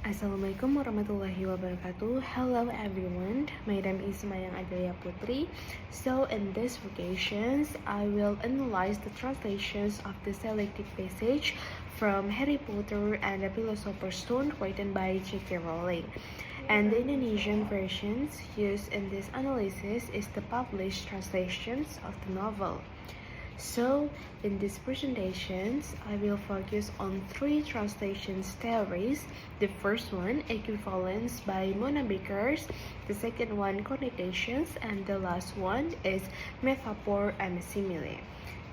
Assalamualaikum warahmatullahi wabarakatuh. Hello everyone, my name is Mayang Adelia Putri. So in this vacations, I will analyze the translations of the selected passage from Harry Potter and the Philosopher's Stone written by J.K. Rowling. And the Indonesian versions used in this analysis is the published translations of the novel. So, in these presentations, I will focus on three translations theories. The first one, equivalence by Mona Bakers. The second one, connotations. And the last one is metaphor and simile.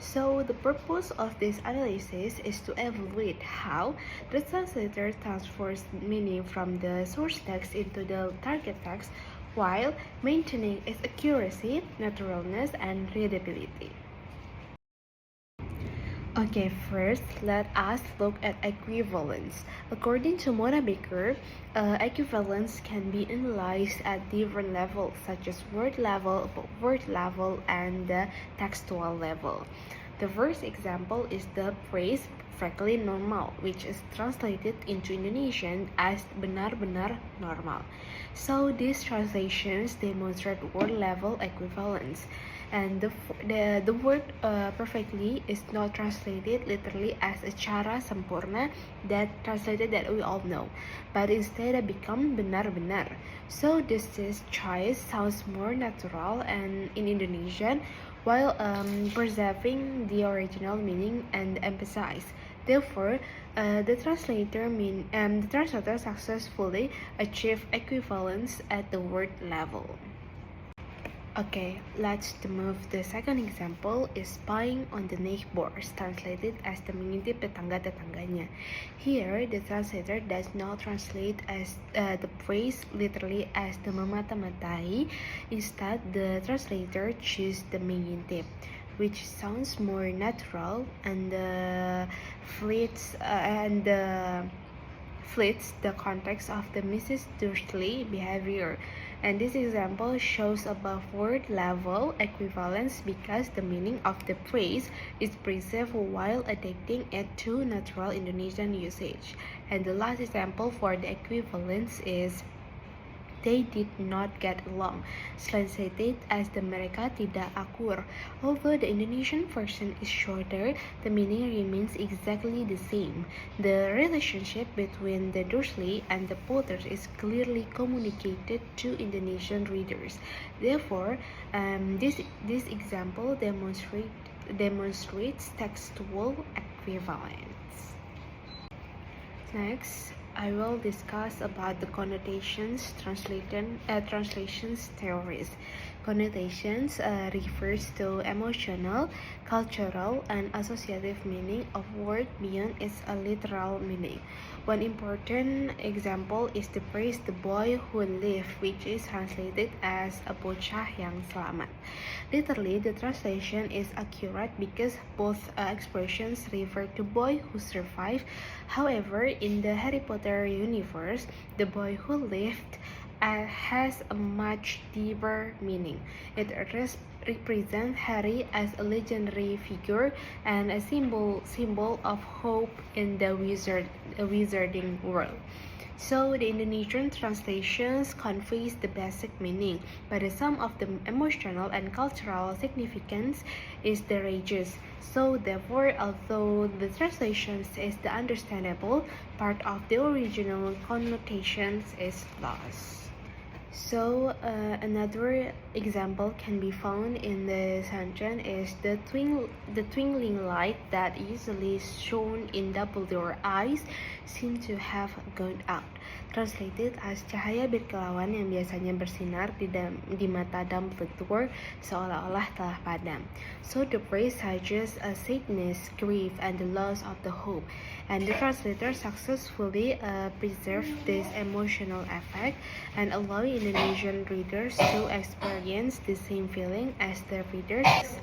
So, the purpose of this analysis is to evaluate how the translator transfers meaning from the source text into the target text while maintaining its accuracy, naturalness, and readability. Okay, first let us look at equivalence. According to Mona Baker, equivalence can be analyzed at different levels such as word level, and the textual level. The first example is the phrase perfectly normal, which is translated into Indonesian as benar-benar normal. So these translations demonstrate word level equivalence. And the word perfectly is not translated literally as acara sempurna that translated that we all know, but instead it become benar-benar. So this choice sounds more natural and in Indonesian while preserving the original meaning and emphasize. Therefore, the translator successfully achieved equivalence at the word level. Okay, let's move. The second example is spying on the neighbors, translated as the mengintip tetangga-tetangganya. Here, the translator does not translate as the phrase literally as the memata-matai. Instead, the translator chooses the mengintip, which sounds more natural and fleets the context of the Mrs. Dursley behavior. And this example shows above word level equivalence because the meaning of the phrase is preserved while adapting it to natural Indonesian usage. And the last example for the equivalence is they did not get along, translated as the mereka tidak akur. Although the Indonesian version is shorter, the meaning remains exactly the same. The relationship between the Dursley and the Potters is clearly communicated to Indonesian readers. Therefore, this example demonstrates textual equivalence. Next, I will discuss about the connotations translations theories. Connotations refers to emotional, cultural, and associative meaning of word beyond its literal meaning. One important example is the phrase "the boy who lived," which is translated as "a bocah yang selamat." Literally, the translation is accurate because both expressions refer to boy who survived. However, in the Harry Potter universe, the boy who lived has a much deeper meaning. It represents Harry as a legendary figure and a symbol of hope in the wizarding world. So the Indonesian translations conveys the basic meaning, but the sum of the emotional and cultural significance is the ranges. So therefore, although the translations is the understandable, part of the original connotations is lost. So another example can be found in the sentence is the twinkling light that usually shown in Dumbledore's eyes seem to have gone out. Translated as cahaya berkilauan yang biasanya bersinar di mata Dumbledore seolah-olah telah padam. So the phrase suggests a sadness, grief, and the loss of the hope. And the translator successfully preserved this emotional effect and allowing Indonesian readers to experience the same feeling as their readers.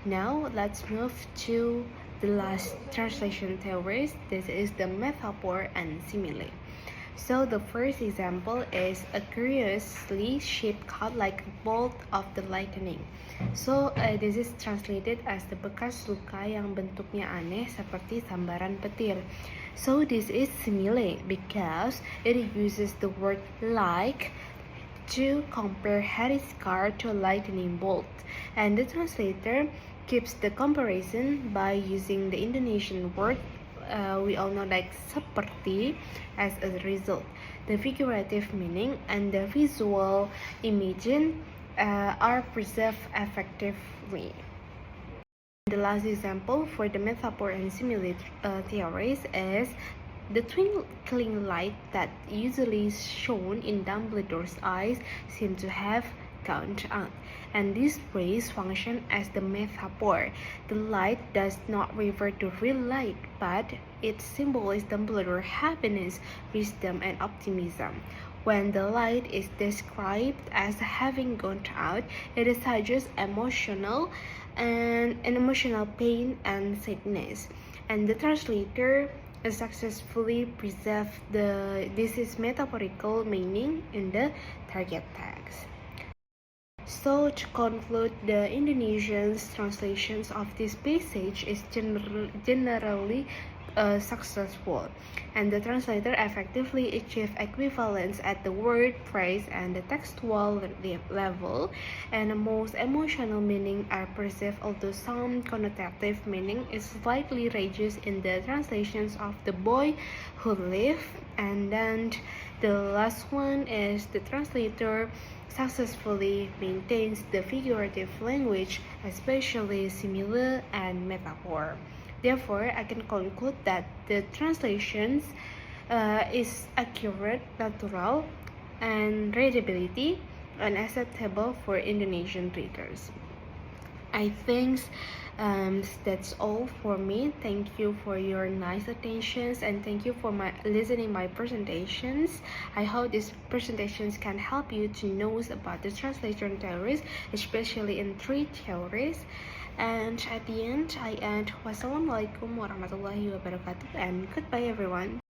Now let's move to the last translation theories. This is the metaphor and simile. So the first example is a curiously shaped cut like a bolt of the lightning. So this is translated as the bekas luka yang bentuknya aneh seperti sambaran petir. So this is simile because it uses the word like to compare Harry's car to a lightning bolt, and the translator keeps the comparison by using the Indonesian word we all know like seperti as a result. The figurative meaning and the visual imaging are preserved effectively. The last example for the metaphor and simile theories is the twinkling light that usually is shown in Dumbledore's eyes seems to have gone out, and this phrase functions as the metaphor. The light does not refer to real light, but it symbolizes Dumbledore's happiness, wisdom, and optimism. When the light is described as having gone out, it suggests emotional pain and sadness. And the translator successfully preserved this metaphorical meaning in the target text. So to conclude, the Indonesian translations of this passage is generally successful, and the translator effectively achieved equivalence at the word, phrase, and the textual level, and the most emotional meaning are perceived, although some connotative meaning is slightly reduced in the translations of The Boy Who Lived. And then the last one is the translator successfully maintains the figurative language, especially simile and metaphor. Therefore, I can conclude that the translations is accurate, natural, and readability, and acceptable for Indonesian readers. I think that's all for me. Thank you for your nice attentions, and thank you for listening my presentations. I hope these presentations can help you to know about the translation theories, especially in 3 theories. And at the end, I end wassalamualaikum warahmatullahi wabarakatuh, and goodbye everyone.